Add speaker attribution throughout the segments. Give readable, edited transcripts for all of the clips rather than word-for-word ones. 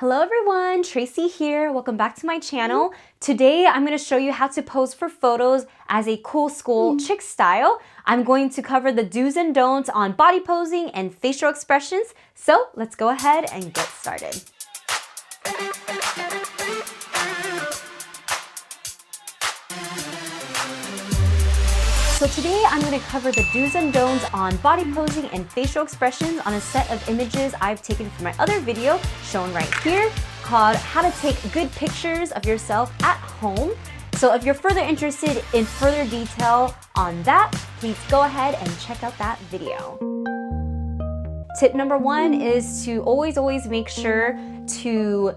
Speaker 1: Hello everyone, Tracie here. Welcome back to my channel. Today I'm going to show you how to pose for photos as a cool school chick style. I'm going to cover the do's and don'ts on body posing and facial expressions. So let's go ahead and get started. So today I'm going to cover the do's and don'ts on body posing and facial expressions on a set of images I've taken from my other video shown right here called How to Take Good Pictures of Yourself at Home. So if you're further interested in further detail on that, please go ahead and check out that video. Tip number one is to always make sure to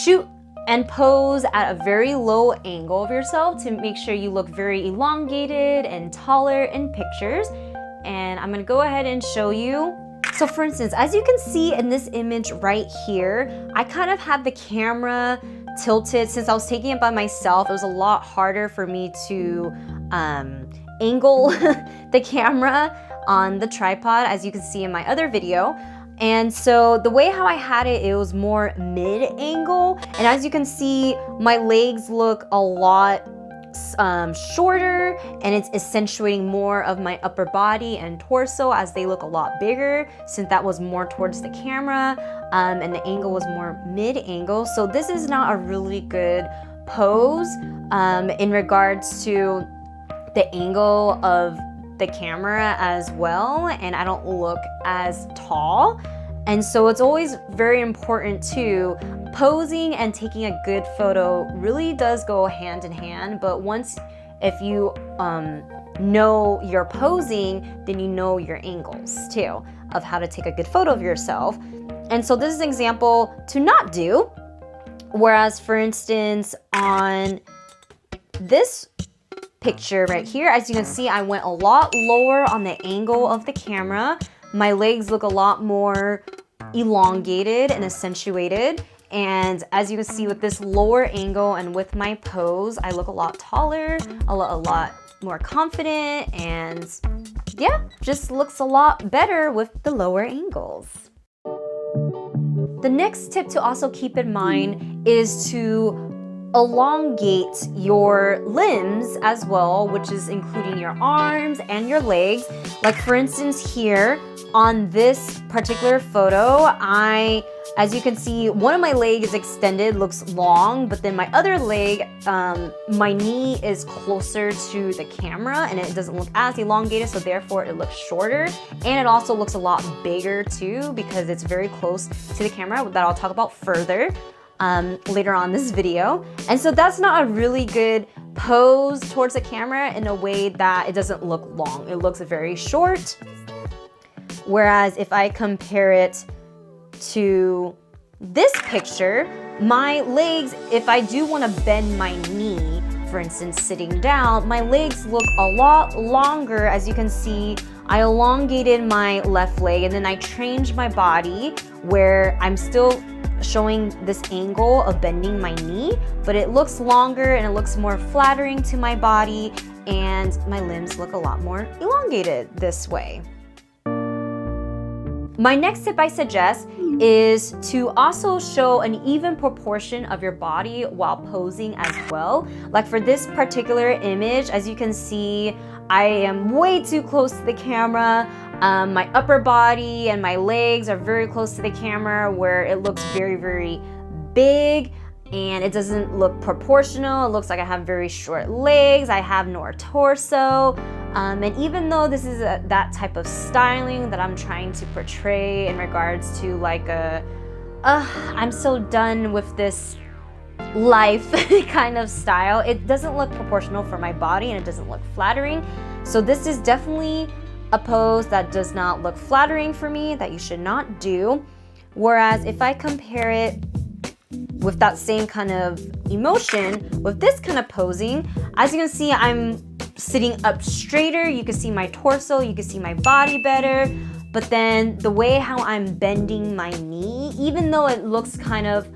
Speaker 1: shoot and pose at a very low angle of yourself to make sure you look very elongated and taller in pictures. And I'm gonna go ahead and show you. So for instance, as you can see in this image right here, I kind of had the camera tilted. Since I was taking it by myself, it was a lot harder for me to angle the camera on the tripod, as you can see in my other video. And so the way how I had it, it was more mid-angle. And as you can see, my legs look a lot shorter, and it's accentuating more of my upper body and torso as they look a lot bigger, since that was more towards the camera and the angle was more mid-angle. So this is not a really good pose in regards to the angle of the camera as well, and I don't look as tall. And so it's always very important too, posing and taking a good photo really does go hand in hand, but if you know you're posing, then you know your angles too of how to take a good photo of yourself. And so this is an example to not do, whereas for instance on this picture right here, as you can see, I went a lot lower on the angle of the camera. My legs look a lot more elongated and accentuated. And as you can see with this lower angle and with my pose, I look a lot taller, a lot more confident, and yeah, just looks a lot better with the lower angles. The next tip to also keep in mind is to elongate your limbs as well, which is including your arms and your legs. Like for instance here on this particular photo, as you can see, one of my legs is extended, looks long, but then my other leg, my knee is closer to the camera and it doesn't look as elongated, so therefore it looks shorter. And it also looks a lot bigger too because it's very close to the camera, that I'll talk about further later on this video. And so that's not a really good pose towards the camera in a way that it doesn't look long. It looks very short. Whereas if I compare it to this picture, my legs, if I do want to bend my knee, for instance, sitting down, my legs look a lot longer. As you can see, I elongated my left leg and then I changed my body where I'm still showing this angle of bending my knee, but it looks longer and it looks more flattering to my body, and my limbs look a lot more elongated this way. My next tip I suggest is to also show an even proportion of your body while posing as well. Like for this particular image, as you can see, I am way too close to the camera. My upper body and my legs are very close to the camera where it looks very big and it doesn't look proportional. It looks like I have very short legs, I have no torso. And even though this is that type of styling that I'm trying to portray in regards to like I'm so done with this life kind of style, it doesn't look proportional for my body and it doesn't look flattering. So this is definitely a pose that does not look flattering for me, that you should not do. Whereas if I compare it with that same kind of emotion with this kind of posing, as you can see, I'm sitting up straighter, you can see my torso, you can see my body better, but then the way how I'm bending my knee, even though it looks kind of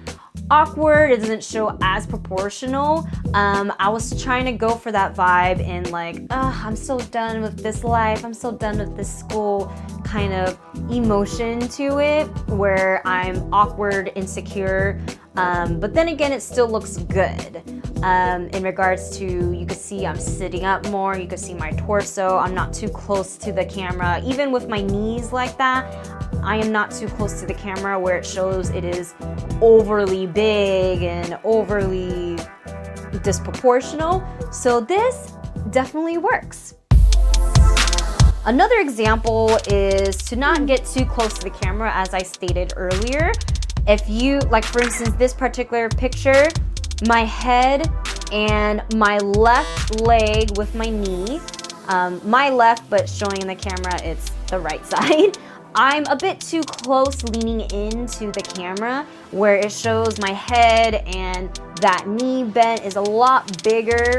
Speaker 1: awkward, it doesn't show as proportional. I was trying to go for that vibe and like, I'm so done with this life, I'm so done with this school kind of emotion to it where I'm awkward, insecure, but then again, it still looks good. In regards to, you can see I'm sitting up more, you can see my torso, I'm not too close to the camera. Even with my knees like that, I am not too close to the camera where it shows it is overly big and overly disproportional. So this definitely works. Another example is to not get too close to the camera, as I stated earlier. If you, like for instance, this particular picture, my head and my left leg with my knee, my left, but showing in the camera, it's the right side. I'm a bit too close leaning into the camera where it shows my head and that knee bent is a lot bigger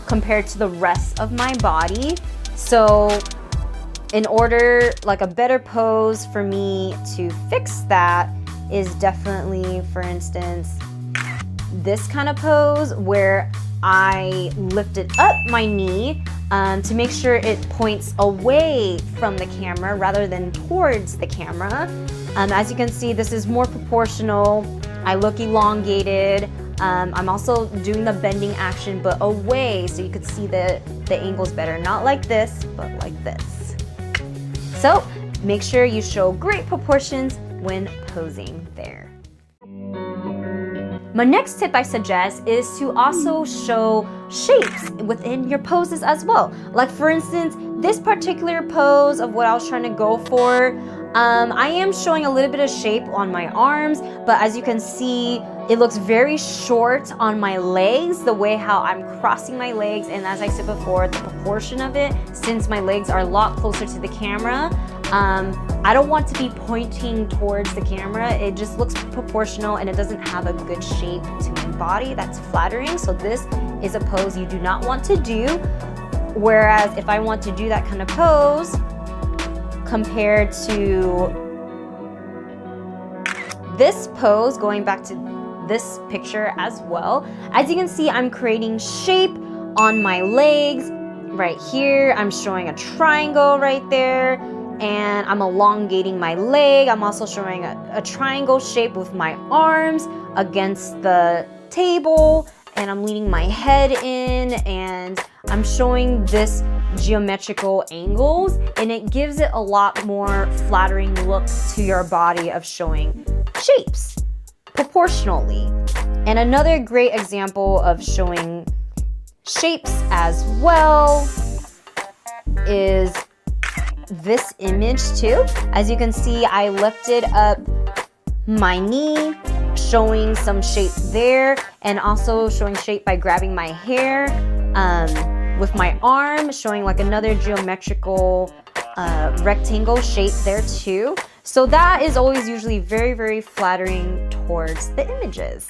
Speaker 1: compared to the rest of my body. So in order, like a better pose for me to fix that is definitely, for instance, this kind of pose where I lifted up my knee to make sure it points away from the camera rather than towards the camera. As you can see, this is more proportional. I look elongated. I'm also doing the bending action, but away, so you could see the angles better. Not like this, but like this. So make sure you show great proportions when posing there. My next tip I suggest is to also show shapes within your poses as well. Like for instance, this particular pose of what I was trying to go for, I am showing a little bit of shape on my arms, but as you can see, it looks very short on my legs, the way how I'm crossing my legs, and as I said before, the proportion of it, since my legs are a lot closer to the camera, I don't want to be pointing towards the camera. It just looks proportional and it doesn't have a good shape to my body that's flattering. So this is a pose you do not want to do. Whereas if I want to do that kind of pose compared to this pose, going back to this picture as well, as you can see, I'm creating shape on my legs right here. I'm showing a triangle right there. And I'm elongating my leg. I'm also showing a triangle shape with my arms against the table, and I'm leaning my head in, and I'm showing this geometrical angles, and it gives it a lot more flattering look to your body of showing shapes proportionally. And another great example of showing shapes as well is this image too. As you can see, I lifted up my knee, showing some shape there, and also showing shape by grabbing my hair with my arm, showing like another geometrical rectangle shape there too. So that is always usually very, very flattering towards the images.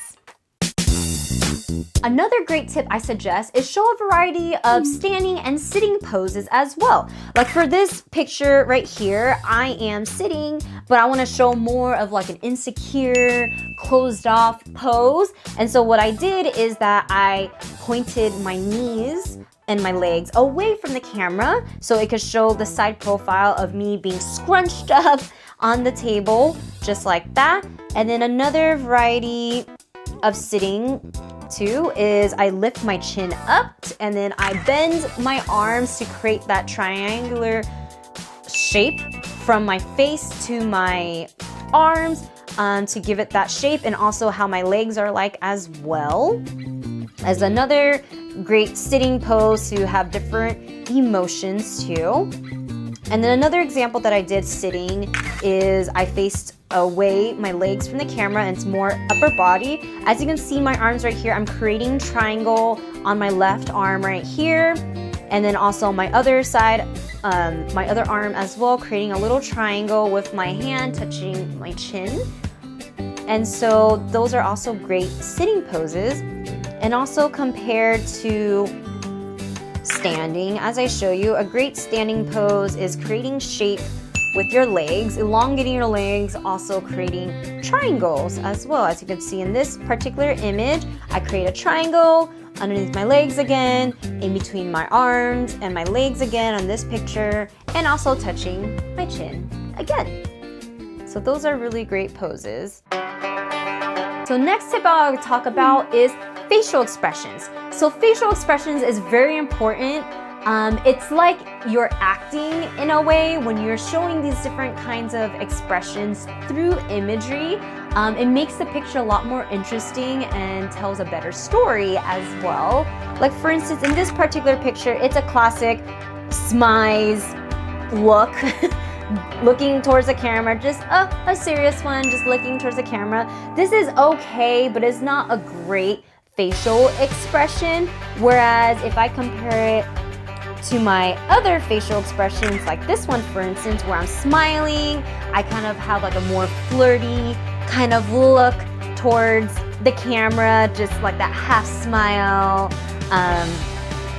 Speaker 1: Another great tip I suggest is show a variety of standing and sitting poses as well. Like for this picture right here, I am sitting, but I want to show more of like an insecure, closed off pose. And so what I did is that I pointed my knees and my legs away from the camera so it could show the side profile of me being scrunched up on the table, just like that. And then another variety of sitting too is I lift my chin up and then I bend my arms to create that triangular shape from my face to my arms to give it that shape, and also how my legs are like as well. As another great sitting pose to have different emotions too. And then another example that I did sitting is I faced away my legs from the camera and it's more upper body. As you can see, my arms right here, I'm creating triangle on my left arm right here. And then also my other side, my other arm as well, creating a little triangle with my hand touching my chin. And so those are also great sitting poses. And also compared to standing, as I show you, a great standing pose is creating shape with your legs, elongating your legs, also creating triangles as well. As you can see in this particular image, I create a triangle underneath my legs again, in between my arms and my legs again on this picture, and also touching my chin again. So those are really great poses. So next tip I would talk about is facial expressions. So facial expressions is very important. It's like you're acting in a way when you're showing these different kinds of expressions through imagery. It makes the picture a lot more interesting and tells a better story as well. Like for instance, in this particular picture, it's a classic smize look, looking towards the camera, just a serious one, just looking towards the camera. This is okay, but it's not a great facial expression. Whereas if I compare it to my other facial expressions, like this one for instance, where I'm smiling, I kind of have like a more flirty kind of look towards the camera, just like that half smile,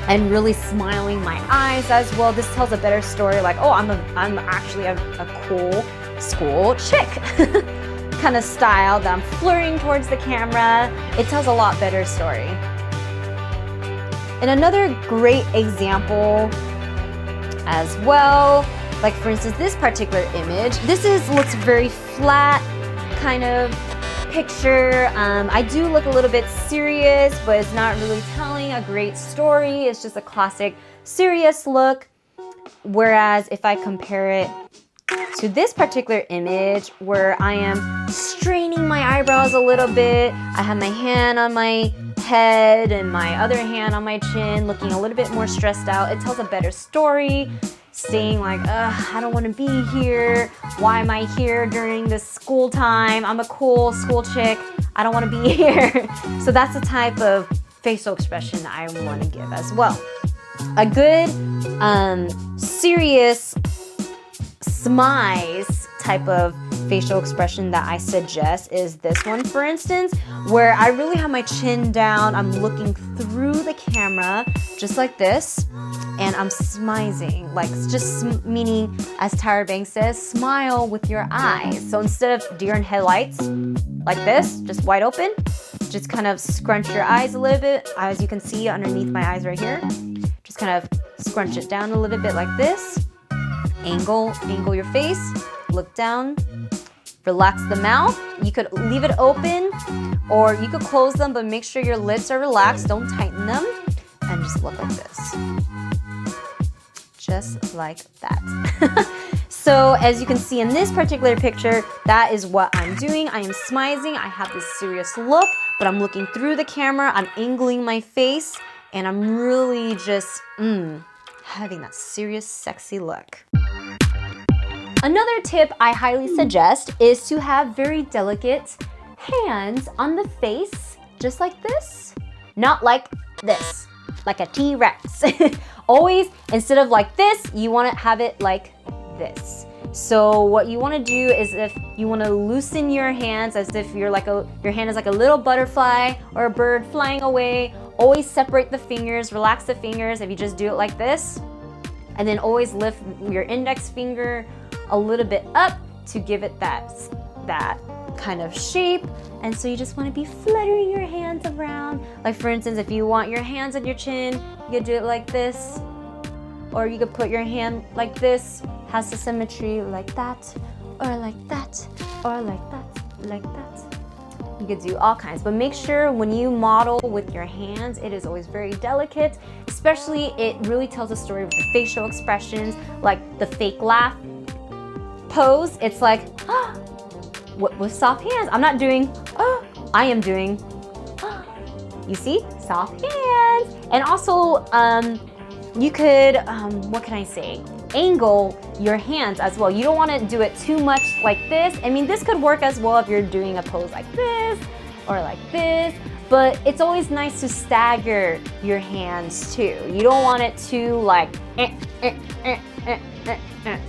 Speaker 1: and really smiling my eyes as well. This tells a better story, like, oh, I'm actually a cool school chick kind of style, that I'm flirting towards the camera. It tells a lot better story. And another great example as well, like for instance, this particular image, looks very flat kind of picture. I do look a little bit serious, but it's not really telling a great story. It's just a classic serious look. Whereas if I compare it to this particular image where I am straining my eyebrows a little bit, I have my hand on my head and my other hand on my chin, looking a little bit more stressed out. It tells a better story, saying like, I don't want to be here. Why am I here during this school time? I'm a cool school chick. I don't want to be here. So that's the type of facial expression I want to give as well. A good serious smize type of facial expression that I suggest is this one, for instance, where I really have my chin down, I'm looking through the camera just like this, and I'm smizing, like just meaning, as Tyra Banks says, smile with your eyes. So instead of deer in headlights like this, just wide open, just kind of scrunch your eyes a little bit, as you can see underneath my eyes right here. Just kind of scrunch it down a little bit like this. Angle your face, look down, relax the mouth. You could leave it open or you could close them, but make sure your lips are relaxed, don't tighten them, and just look like this. Just like that. So as you can see in this particular picture, that is what I'm doing. I am smizing, I have this serious look, but I'm looking through the camera, I'm angling my face, and I'm really just having that serious, sexy look. Another tip I highly suggest is to have very delicate hands on the face, just like this. Not like this, like a T-Rex. Always, instead of like this, you want to have it like this. So what you want to do is, if you want to loosen your hands as if your hand is like a little butterfly or a bird flying away, always separate the fingers, relax the fingers if you just do it like this. And then always lift your index finger a little bit up to give it that kind of shape. And so you just want to be fluttering your hands around. Like for instance, if you want your hands on your chin, you could do it like this. Or you could put your hand like this, has the symmetry like that, or like that, or like that, like that. You could do all kinds, but make sure when you model with your hands, it is always very delicate. Especially, it really tells a story with the facial expressions, like the fake laugh pose. It's like, with soft hands. I'm not doing, I am doing, you see, soft hands. And also, you could, what can I say? Angle your hands as well. You don't want to do it too much like this. I mean, this could work as well if you're doing a pose like this or like this, but it's always nice to stagger your hands too. You don't want it to like,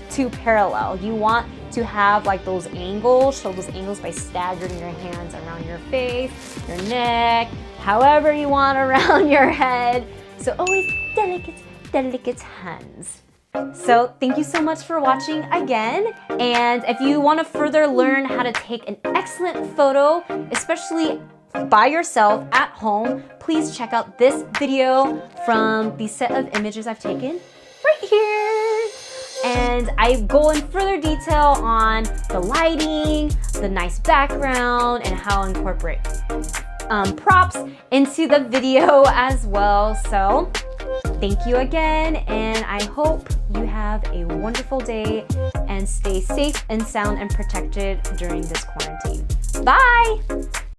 Speaker 1: too parallel. You want to have like those angles, show those angles by staggering your hands around your face, your neck, however you want around your head. So always delicate hands. So thank you so much for watching again. And if you want to further learn how to take an excellent photo, especially by yourself at home, please check out this video from the set of images I've taken right here. And I go in further detail on the lighting, the nice background, and how to incorporate props into the video as well. So thank you again, and I hope you have a wonderful day and stay safe and sound and protected during this quarantine. Bye!